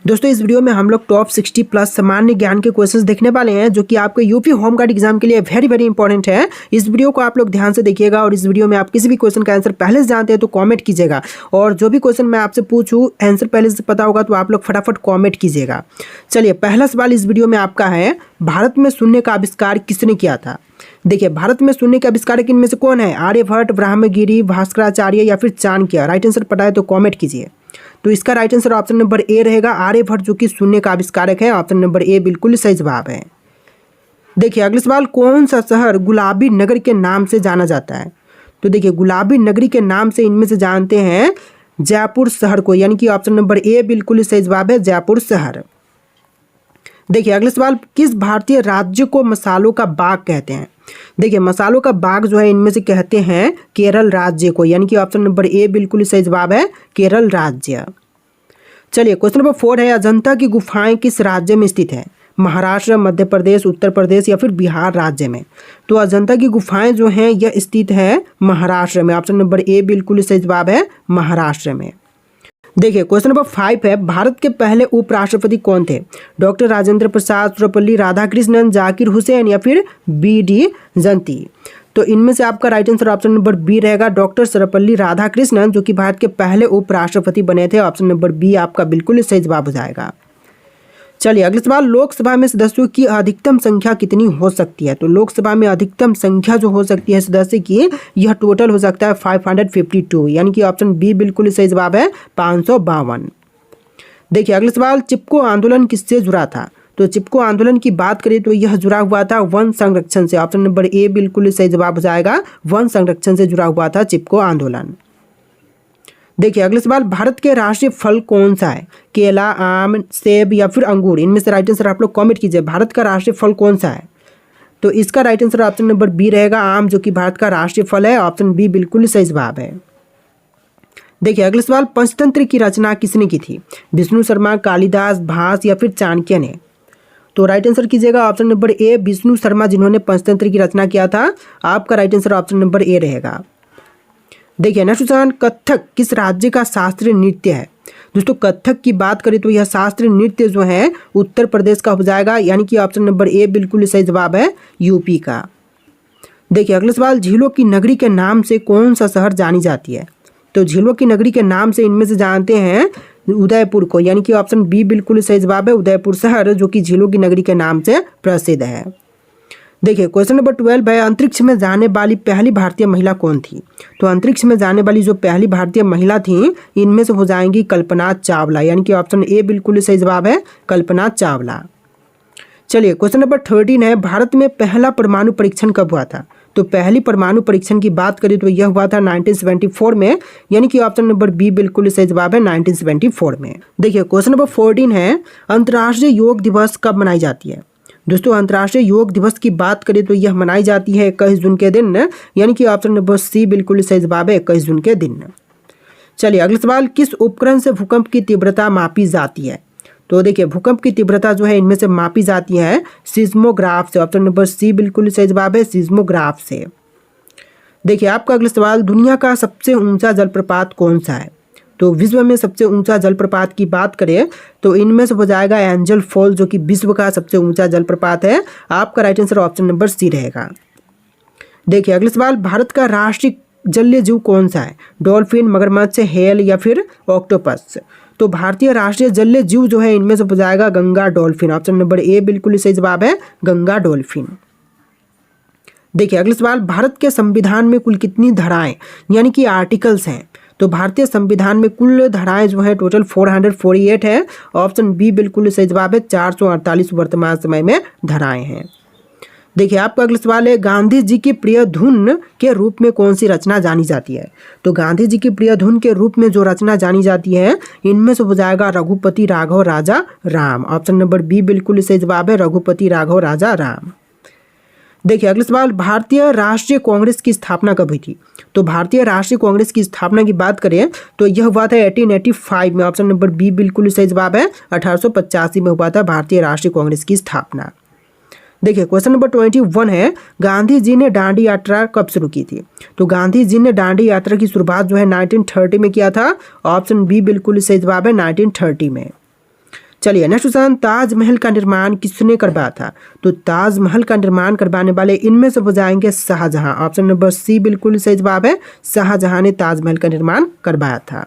दोस्तों इस वीडियो में हम लोग टॉप 60 प्लस सामान्य ज्ञान के क्वेश्चंस देखने वाले हैं जो कि आपके यूपी होम गार्ड एग्जाम के लिए वेरी इंपॉर्टेंट है। इस वीडियो को आप लोग ध्यान से देखिएगा और इस वीडियो में आप किसी भी क्वेश्चन का आंसर पहले से जानते हैं तो कमेंट कीजिएगा और जो भी क्वेश्चन मैं आपसे पूछूं आंसर पहले से पता होगा तो आप लोग फटाफट कॉमेंट कीजिएगा। चलिए पहला सवाल इस वीडियो में आपका है, भारत में शून्य का आविष्कार किसने किया था? देखिए भारत में शून्य का आविष्कारक इनमें से कौन है? आर्यभट्ट, ब्रह्मगिरी, भास्कराचार्य या फिर चाणक्य? राइट आंसर पता है तो कॉमेंट कीजिए। तो इसका right answer option number A रहेगा, आर्यभट्ट जो कि शून्य का आविष्कारक है। ऑप्शन नंबर ए बिल्कुल सही जवाब है। देखिए अगला सवाल, कौन सा शहर गुलाबी नगर के नाम से जाना जाता है? तो देखिए गुलाबी नगरी के नाम से इनमें से जानते हैं जयपुर शहर को, यानी कि ऑप्शन नंबर ए बिल्कुल सही जवाब है, जयपुर शहर। देखिए अगला सवाल, किस भारतीय राज्य को मसालों का बाग कहते हैं? देखिए मसालों का बाग जो है इनमें से कहते हैं केरल राज्य को, यानी कि ऑप्शन नंबर ए बिल्कुल सही जवाब है, केरल राज्य। चलिए क्वेश्चन नंबर 4 है, अजंता की गुफाएं किस राज्य में स्थित है? महाराष्ट्र, मध्य प्रदेश, उत्तर प्रदेश या फिर बिहार राज्य में? तो अजंता की गुफाएं जो हैं यह स्थित है महाराष्ट्र में। ऑप्शन नंबर ए बिल्कुल सही जवाब है, महाराष्ट्र में। देखिए क्वेश्चन नंबर 5 है, भारत के पहले उपराष्ट्रपति कौन थे? डॉक्टर राजेंद्र प्रसाद, सर्वपल्ली राधाकृष्णन, जाकिर हुसैन या फिर बी.डी. जयंती? तो इनमें से आपका right answer option number B रहेगा, डॉक्टर सर्वपल्ली राधाकृष्णन जो कि भारत के पहले उपराष्ट्रपति बने थे। ऑप्शन नंबर बी आपका बिल्कुल सही जवाब हो जाएगा। चलिए अगला सवाल, लोकसभा में सदस्यों की अधिकतम संख्या कितनी हो सकती है? तो लोकसभा में अधिकतम संख्या जो हो सकती है सदस्य की, यह टोटल हो सकता है 552, यानी कि ऑप्शन बी बिल्कुल सही जवाब है, 552। देखिए अगला सवाल, चिपको आंदोलन किससे जुड़ा था? तो चिपको आंदोलन की बात करें तो यह जुड़ा हुआ था वन संरक्षण से। ऑप्शन नंबर ए बिल्कुल सही जवाब हो जाएगा, वन संरक्षण से जुड़ा हुआ था चिपको आंदोलन। देखिए अगला सवाल, भारत के राष्ट्रीय फल कौन सा है? केला, आम, सेब या फिर अंगूर? इनमें से राइट आंसर आप लोग कमेंट कीजिए। भारत का राष्ट्रीय फल कौन सा है? तो इसका right answer option number B रहेगा, आम जो कि भारत का राष्ट्रीय फल है। ऑप्शन बी बिल्कुल सही जवाब है। देखिए अगला सवाल, पंचतंत्र की रचना किसने की थी? विष्णु शर्मा, कालिदास, भास या फिर चाणक्य ने? तो राइट आंसर कीजिएगा option number A, Vishnu Sharma जिन्होंने पंचतंत्र की रचना किया था। आपका right answer option number A रहेगा। देखिए नेक्स्ट क्वेश्चन, कथक किस राज्य का शास्त्रीय नृत्य है? दोस्तों कथक की बात करें तो यह शास्त्रीय नृत्य जो है उत्तर प्रदेश का हो जाएगा, यानी कि ऑप्शन नंबर ए बिल्कुल सही जवाब है, यूपी का। देखिए अगला सवाल, झीलों की नगरी के नाम से कौन सा शहर जानी जाती है? तो झीलों की नगरी के नाम से इनमें से जानते हैं उदयपुर को, यानी कि ऑप्शन बी बिल्कुल सही जवाब है, उदयपुर शहर जो कि झीलों की नगरी के नाम से प्रसिद्ध है। देखिए क्वेश्चन नंबर 12 है, अंतरिक्ष में जाने वाली पहली भारतीय महिला कौन थी? तो अंतरिक्ष में जाने वाली जो पहली भारतीय महिला थी इनमें से हो जाएंगी कल्पना चावला, यानी कि ऑप्शन ए बिल्कुल सही जवाब है, कल्पना चावला। चलिए क्वेश्चन नंबर 13 है, भारत में पहला परमाणु परीक्षण कब हुआ था? तो पहली परमाणु परीक्षण की बात करें तो यह हुआ था 1974 में, यानी कि ऑप्शन नंबर बी बिल्कुल सही जवाब है, 1974 में। देखिए क्वेश्चन नंबर 14 है, अंतर्राष्ट्रीय योग दिवस कब मनाई जाती है? दोस्तों अंतर्राष्ट्रीय योग दिवस की बात करें तो यह मनाई जाती है 21 जून के दिन, यानी कि ऑप्शन नंबर सी बिल्कुल सही जवाब है, 21 जून के दिन। चलिए अगला सवाल, किस उपकरण से भूकंप की तीव्रता मापी जाती है? तो देखिए भूकंप की तीव्रता जो है इनमें से मापी जाती है सिस्मोग्राफ से। ऑप्शन नंबर सी बिल्कुल सही जवाब है, सिस्मोग्राफ से। देखिए आपका अगला सवाल, दुनिया का सबसे ऊंचा जलप्रपात कौन सा है? तो विश्व में सबसे ऊंचा जलप्रपात की बात करें तो इनमें से हो जाएगा एंजल फॉल जो कि विश्व का सबसे ऊंचा जलप्रपात है। आपका right answer option number C रहेगा। देखिए अगला सवाल, भारत का राष्ट्रीय जलीय जीव कौन सा है? डॉल्फिन, मगरमच्छ, हेल या फिर ऑक्टोपस? तो भारतीय राष्ट्रीय जलीय जीव जो है इनमें से हो जाएगा Ganga dolphin. Option number A बिल्कुल सही जवाब है, गंगा डॉल्फिन। देखिए अगला सवाल, भारत के संविधान में कुल कितनी धाराएं यानी कि आर्टिकल्स हैं? तो भारतीय संविधान में कुल धाराएं जो है टोटल 448 है। ऑप्शन बी बिल्कुल सही जवाब है, 448 वर्तमान समय में धाराएं हैं। देखिए आपका अगला सवाल है, गांधी जी की प्रिय धुन के रूप में कौन सी रचना जानी जाती है? तो गांधी जी की प्रिय धुन के रूप में जो रचना जानी जाती है इनमें से हो जाएगा रघुपति राघव राजा राम। ऑप्शन नंबर बी बिल्कुल सही जवाब है, रघुपति राघव राजा राम। देखिए अगला सवाल, भारतीय राष्ट्रीय कांग्रेस की स्थापना कब हुई थी? तो भारतीय राष्ट्रीय कांग्रेस की स्थापना की बात करें तो यह हुआ था 1885 में। ऑप्शन नंबर बी बिल्कुल सही जवाब है, 1885 में हुआ था भारतीय राष्ट्रीय कांग्रेस की स्थापना। देखिए क्वेश्चन नंबर 21 है, गांधी जी ने दांडी यात्रा कब शुरू की थी? तो गांधी जी ने दांडी यात्रा की शुरुआत जो है 1930 में किया था। ऑप्शन बी बिल्कुल सही जवाब है, 1930 में। चलिए नेक्स्ट क्वेश्चन, ताजमहल का निर्माण किसने करवाया था? तो ताजमहल का निर्माण करवाने वाले इनमें से हो जाएंगे शाहजहां। ऑप्शन नंबर सी बिल्कुल सही जवाब है, शाहजहां ने ताजमहल का निर्माण करवाया था।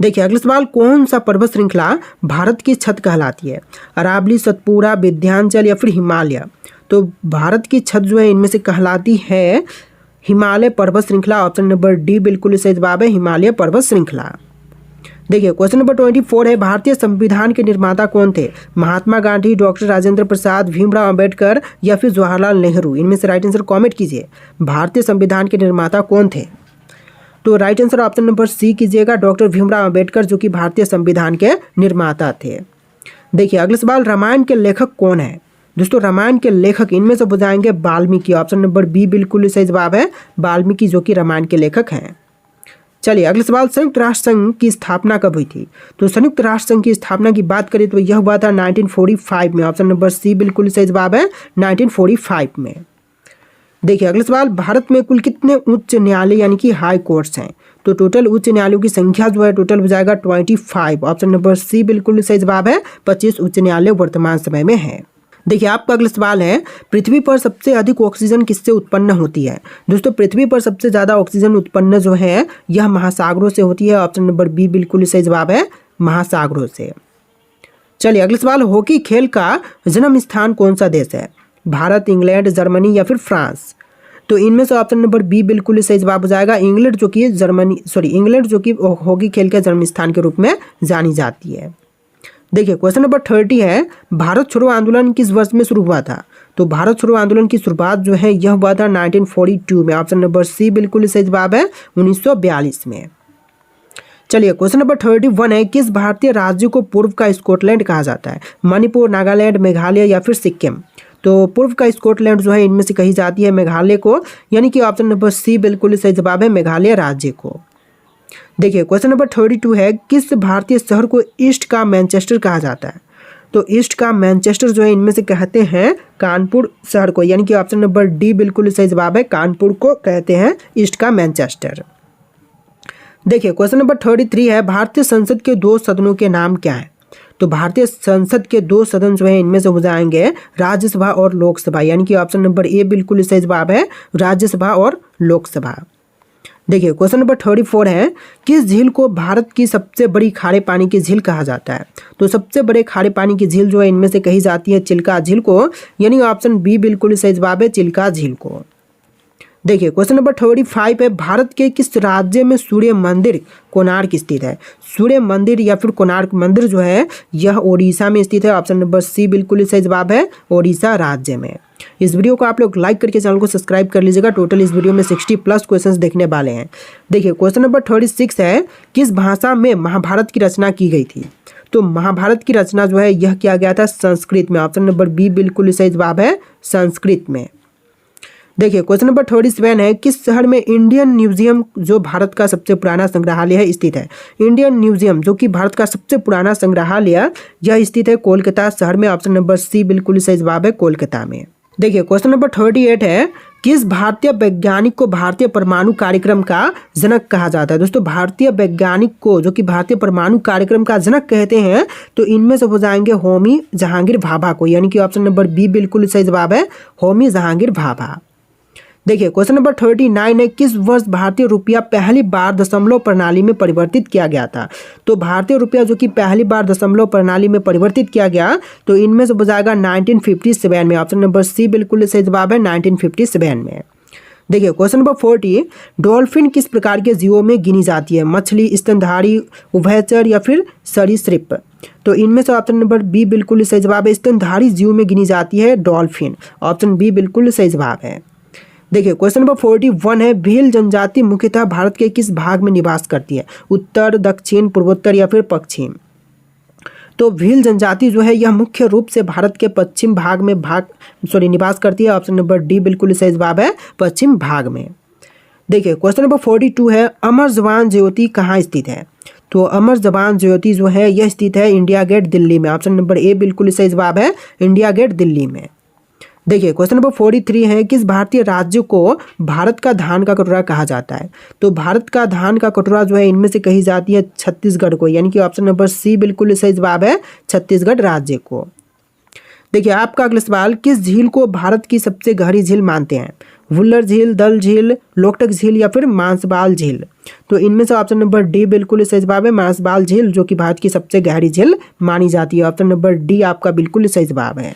देखिए अगला सवाल, कौन सा पर्वत श्रृंखला भारत की छत कहलाती है? अरावली, सतपुड़ा, विंध्याचल या फिर हिमालय? तो भारत की छत जो है इनमें से कहलाती है हिमालय पर्वत श्रृंखला। ऑप्शन नंबर डी बिल्कुल सही जवाब है, हिमालय पर्वत श्रृंखला। देखिए क्वेश्चन नंबर 24 है, भारतीय संविधान के निर्माता कौन थे? महात्मा गांधी, डॉक्टर राजेंद्र प्रसाद, भीमराव अंबेडकर या फिर जवाहरलाल नेहरू? इनमें से राइट आंसर कमेंट कीजिए। भारतीय संविधान के निर्माता कौन थे? तो right answer option number C कीजिएगा, डॉक्टर भीमराव अंबेडकर, जो कि भारतीय संविधान के निर्माता थे। देखिए अगला सवाल, रामायण के लेखक कौन है? दोस्तों रामायण के लेखक इनमें से हो जाएंगे वाल्मीकि। ऑप्शन नंबर बी बिल्कुल सही जवाब है, वाल्मीकि जो कि रामायण के लेखक हैं। चलिए अगला सवाल, संयुक्त राष्ट्र संघ की स्थापना कब हुई थी? तो संयुक्त राष्ट्र संघ की स्थापना की बात करें तो यह हुआ था 1945 में। ऑप्शन नंबर सी बिल्कुल सही जवाब है, 1945 में। देखिए अगला सवाल, भारत में कुल कितने उच्च न्यायालय यानी कि हाई कोर्ट्स हैं? तो टोटल उच्च न्यायालयों की संख्या जो है टोटल हो जाएगा 25। ऑप्शन नंबर सी बिल्कुल सही जवाब है, 25 उच्च न्यायालय वर्तमान समय में है। देखिए आपका अगला सवाल है, पृथ्वी पर सबसे अधिक ऑक्सीजन किससे उत्पन्न होती है? दोस्तों पृथ्वी पर सबसे ज़्यादा ऑक्सीजन उत्पन्न जो है यह महासागरों से होती है। ऑप्शन नंबर बी बिल्कुल सही जवाब है, महासागरों से। चलिए अगला सवाल, हॉकी खेल का जन्म स्थान कौन सा देश है? भारत, इंग्लैंड, जर्मनी या फिर फ्रांस? तो इनमें से ऑप्शन नंबर बी बिल्कुल सही जवाब हो जाएगा, इंग्लैंड जो कि हॉकी खेल के जन्म स्थान के रूप में जानी जाती है। देखिए क्वेश्चन नंबर 30 है, भारत छोड़ो आंदोलन किस वर्ष में शुरू हुआ था? तो भारत छोड़ो आंदोलन की शुरुआत जो है यह हुआ था 1942 में। ऑप्शन नंबर सी बिल्कुल सही जवाब है, 1942 में। चलिए क्वेश्चन नंबर 31 है, किस भारतीय राज्य को पूर्व का स्कॉटलैंड कहा जाता है? मणिपुर, नागालैंड, मेघालय या फिर सिक्किम? तो पूर्व का स्कॉटलैंड जो है इनमें से कही जाती है मेघालय को, यानी कि ऑप्शन नंबर सी बिल्कुल सही जवाब है, मेघालय राज्य को। देखिए क्वेश्चन नंबर 32 है, किस भारतीय शहर को ईस्ट का मैनचेस्टर कहा जाता है? तो ईस्ट का मैनचेस्टर जो है इनमें से कहते हैं कानपुर शहर को, यानी कि ऑप्शन नंबर डी बिल्कुल सही जवाब है, कानपुर को कहते हैं ईस्ट का मैनचेस्टर। देखिए क्वेश्चन नंबर 33 है, भारतीय संसद के 2 सदनों के नाम क्या है? तो भारतीय संसद के 2 सदन जो है इनमें से हो जाएंगे राज्यसभा और लोकसभा, यानी कि ऑप्शन नंबर ए बिल्कुल सही जवाब है, राज्यसभा और लोकसभा। देखिए क्वेश्चन नंबर 34 है, किस झील को भारत की सबसे बड़ी खारे पानी की झील कहा जाता है? तो सबसे बड़े खारे पानी की झील जो है इनमें से कही जाती है चिल्का झील को, यानी ऑप्शन बी बिल्कुल सही जवाब है, चिल्का झील को। देखिए क्वेश्चन नंबर 35 है, भारत के किस राज्य में सूर्य मंदिर कोणार्क स्थित है? सूर्य मंदिर या फिर कोणार्क मंदिर जो है यह ओडिशा में स्थित है। ऑप्शन नंबर सी बिल्कुल सही जवाब है, ओडिशा राज्य में। इस वीडियो को आप लोग लाइक करके चैनल को सब्सक्राइब कर लीजिएगा। टोटल इस वीडियो में 60+ क्वेश्चंस देखने वाले हैं। देखिए क्वेश्चन नंबर 36 है, किस भाषा में महाभारत की रचना की गई थी? तो महाभारत की रचना जो है यह किया गया था संस्कृत में। ऑप्शन नंबर बी बिल्कुल सही जवाब है, संस्कृत में। देखिए क्वेश्चन नंबर 37 है, किस शहर में इंडियन म्यूजियम जो भारत का सबसे पुराना संग्रहालय है स्थित है? इंडियन म्यूजियम जो कि भारत का सबसे पुराना संग्रहालय यह स्थित है कोलकाता शहर में। ऑप्शन नंबर सी बिल्कुल सही जवाब है, कोलकाता में। देखिए क्वेश्चन नंबर 38 है, किस भारतीय वैज्ञानिक को भारतीय परमाणु कार्यक्रम का जनक कहा जाता है? दोस्तों भारतीय वैज्ञानिक को जो कि भारतीय परमाणु कार्यक्रम का जनक कहते हैं तो इनमें से हो जाएंगे होमी जहांगीर भाभा को, यानी कि ऑप्शन नंबर बी बिल्कुल सही जवाब है, होमी जहांगीर भाभा। देखिए क्वेश्चन नंबर 39 है, किस वर्ष भारतीय रुपया पहली बार दशमलव प्रणाली में परिवर्तित किया गया था? तो भारतीय रुपया जो कि पहली बार दशमलव प्रणाली में परिवर्तित किया गया तो इनमें से हो जाएगा 1957 में। ऑप्शन नंबर सी बिल्कुल सही जवाब है, 1957 में। देखिए क्वेश्चन नंबर 40, डॉल्फिन किस प्रकार के जीवों में गिनी जाती है? मछली, स्तनधारी, उभयचर या फिर सरीसृप? तो इनमें से ऑप्शन नंबर बी बिल्कुल सही जवाब है, स्तनधारी जीव में गिनी जाती है डॉल्फिन। ऑप्शन बी बिल्कुल सही जवाब है। देखिए क्वेश्चन नंबर 41 है, भील जनजाति मुख्यतः भारत के किस भाग में निवास करती है? उत्तर, दक्षिण, पूर्वोत्तर या फिर पश्चिम? तो भील जनजाति जो है यह मुख्य रूप से भारत के पश्चिम भाग में निवास करती है। ऑप्शन नंबर डी बिल्कुल सही जवाब है, पश्चिम भाग में। देखिए क्वेश्चन नंबर 42 है, अमर जवान ज्योति कहाँ स्थित है? तो अमर जवान ज्योति जो है यह स्थित है इंडिया गेट दिल्ली में। ऑप्शन नंबर ए बिल्कुल सही जवाब है, इंडिया गेट दिल्ली में। देखिए क्वेश्चन नंबर 43 है, किस भारतीय राज्य को भारत का धान का कटोरा कहा जाता है? तो भारत का धान का कटोरा जो है इनमें से कही जाती है छत्तीसगढ़ को, यानी कि ऑप्शन नंबर सी बिल्कुल सही जवाब है, छत्तीसगढ़ राज्य को। देखिए आपका अगला सवाल, किस झील को भारत की सबसे गहरी झील मानते हैं? वुल्लर झील, दल झील, लोकटक झील या फिर मानसबाल झील? तो इनमें से ऑप्शन नंबर डी बिल्कुल सही जवाब है, मानसबाल झील, जो कि भारत की सबसे गहरी झील मानी जाती है। ऑप्शन नंबर डी आपका बिल्कुल सही जवाब है।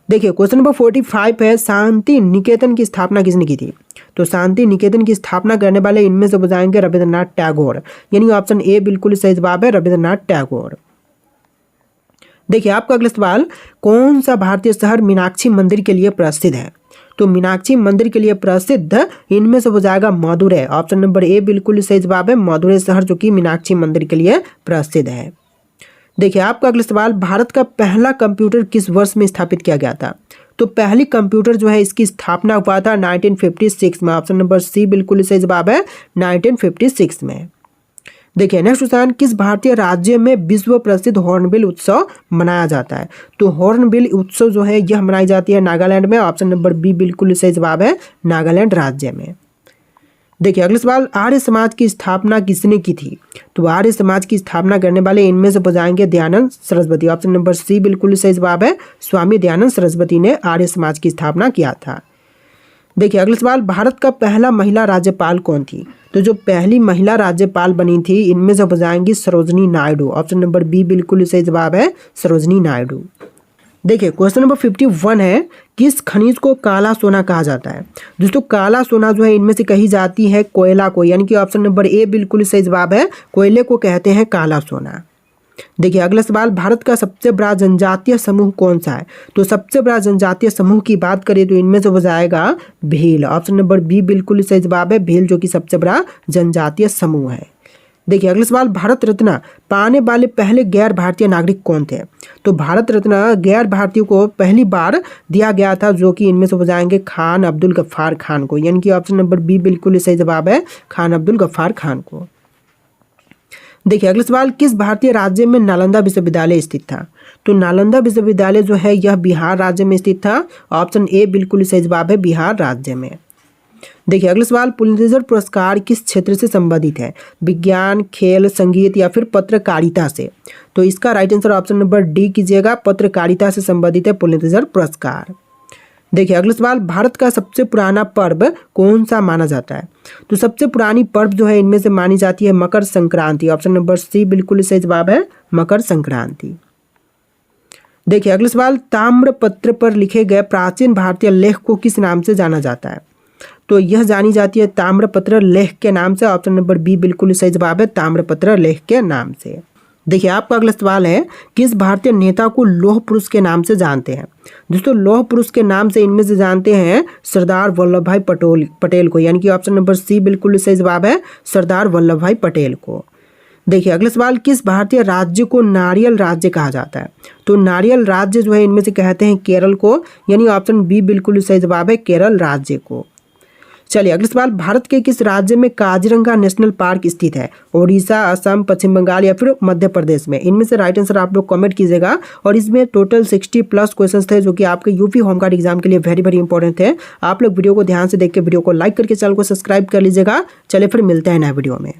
देखिए क्वेश्चन नंबर 45 है, शांति निकेतन की स्थापना किसने की थी? तो शांति निकेतन की स्थापना करने वाले इनमें से बताएंगे रविंद्रनाथ टैगोर, यानी ऑप्शन ए बिल्कुल सही जवाब है, रविंद्रनाथ टैगोर। देखिए आपका अगला सवाल, कौन सा भारतीय शहर मीनाक्षी मंदिर के लिए प्रसिद्ध है? तो मीनाक्षी मंदिर के लिए प्रसिद्ध इनमें से हो जाएगा मदुरै। ऑप्शन नंबर ए बिल्कुल सही जवाब है, मदुरै शहर जो कि मीनाक्षी मंदिर के लिए प्रसिद्ध है। देखिए आपका अगला सवाल, भारत का पहला कंप्यूटर किस वर्ष में स्थापित किया गया था? तो पहली कंप्यूटर जो है इसकी स्थापना हुआ था 1956 में। ऑप्शन नंबर सी बिल्कुल सही जवाब है, 1956 में। देखिए नेक्स्ट क्वेश्चन, किस भारतीय राज्य में विश्व प्रसिद्ध हॉर्नबिल उत्सव मनाया जाता है? तो हॉर्नबिल उत्सव जो है यह मनाई जाती है नागालैंड में। ऑप्शन नंबर बी बिल्कुल सही जवाब है, नागालैंड राज्य में। देखिए अगला सवाल, आर्य समाज की स्थापना किसने की थी? तो आर्य समाज की स्थापना करने वाले इनमें से बताएंगे Dayanand Saraswati. Option number C बिल्कुल सही जवाब है, स्वामी दयानंद सरस्वती ने आर्य समाज की स्थापना किया था। देखिए अगला सवाल, भारत का पहला महिला राज्यपाल कौन थी? तो जो पहली महिला राज्यपाल बनी थी इनमें से बताएंगी Sarojini Naidu. Option number B बिल्कुल सही जवाब है, सरोजनी नायडू। देखिए क्वेश्चन नंबर 51 है, किस खनिज को काला सोना कहा जाता है? दोस्तों काला सोना जो है इनमें से कही जाती है कोयला को, यानी कि ऑप्शन नंबर ए बिल्कुल सही जवाब है, कोयले को कहते हैं काला सोना। देखिए अगला सवाल, भारत का सबसे बड़ा जनजातीय समूह कौन सा है? तो सबसे बड़ा जनजातीय समूह की बात करें तो इनमें से हो जाएगा भील। ऑप्शन नंबर बी बिल्कुल सही जवाब है, भील जो कि सबसे बड़ा जनजातीय समूह है। देखिए अगला सवाल, भारत रत्न पाने वाले पहले गैर भारतीय नागरिक कौन थे? तो भारत रत्न गैर भारतीय को पहली बार दिया गया था, जो कि इनमें से हो जाएंगे खान अब्दुल गफ्फार खान को, यानी कि ऑप्शन नंबर बी बिल्कुल सही जवाब है, खान अब्दुल गफ्फार खान को। देखिए अगला सवाल, किस भारतीय राज्य में नालंदा विश्वविद्यालय स्थित था? तो नालंदा विश्वविद्यालय जो है यह बिहार राज्य में स्थित था। ऑप्शन ए बिल्कुल सही जवाब है, बिहार राज्य में। देखिए अगला सवाल, पुलित्जर पुरस्कार किस क्षेत्र से संबंधित है? विज्ञान, खेल, संगीत या फिर पत्रकारिता से? तो इसका right answer option number D कीजिएगा, पत्रकारिता से संबंधित है पुलित्जर पुरस्कार। देखिए अगला सवाल, भारत का सबसे पुराना पर्व कौन सा माना जाता है? तो सबसे पुरानी पर्व जो है इनमें से मानी जाती है Makar Sankranti. Option number C बिल्कुल सही जवाब है, मकर संक्रांति। देखिए अगला सवाल, ताम्रपत्र पर लिखे गए प्राचीन भारतीय लेख को किस नाम से जाना जाता है? तो यह जानी जाती है ताम्रपत्र लेख के नाम से। ऑप्शन नंबर बी बिल्कुल सही जवाब है, ताम्रपत्र लेख के नाम से। देखिए आपका अगला सवाल है, किस भारतीय नेता को लौह पुरुष के नाम से जानते हैं? दोस्तों लौह पुरुष के नाम से इनमें से जानते हैं सरदार वल्लभ भाई पटेल को, यानी कि ऑप्शन नंबर सी बिल्कुल सही जवाब है, सरदार वल्लभ भाई पटेल को। देखिए अगला सवाल, किस भारतीय राज्य को नारियल राज्य कहा जाता है? तो नारियल राज्य जो है इनमें से कहते हैं केरल को, यानी ऑप्शन बी बिल्कुल सही जवाब है, केरल राज्य को। चलिए अगला सवाल, भारत के किस राज्य में काजीरंगा नेशनल पार्क स्थित है? ओडिशा, असम, पश्चिम बंगाल या फिर मध्य प्रदेश में? इनमें से राइट आंसर आप लोग कमेंट कीजिएगा। और इसमें टोटल 60+ क्वेश्चंस थे जो कि आपके यूपी होमगार्ड एग्जाम के लिए वेरी वेरी इंपॉर्टेंट थे। आप लोग वीडियो को ध्यान से देख के वीडियो को लाइक करके चैनल को सब्सक्राइब कर लीजिएगा। चलिए फिर मिलते हैं नए वीडियो में।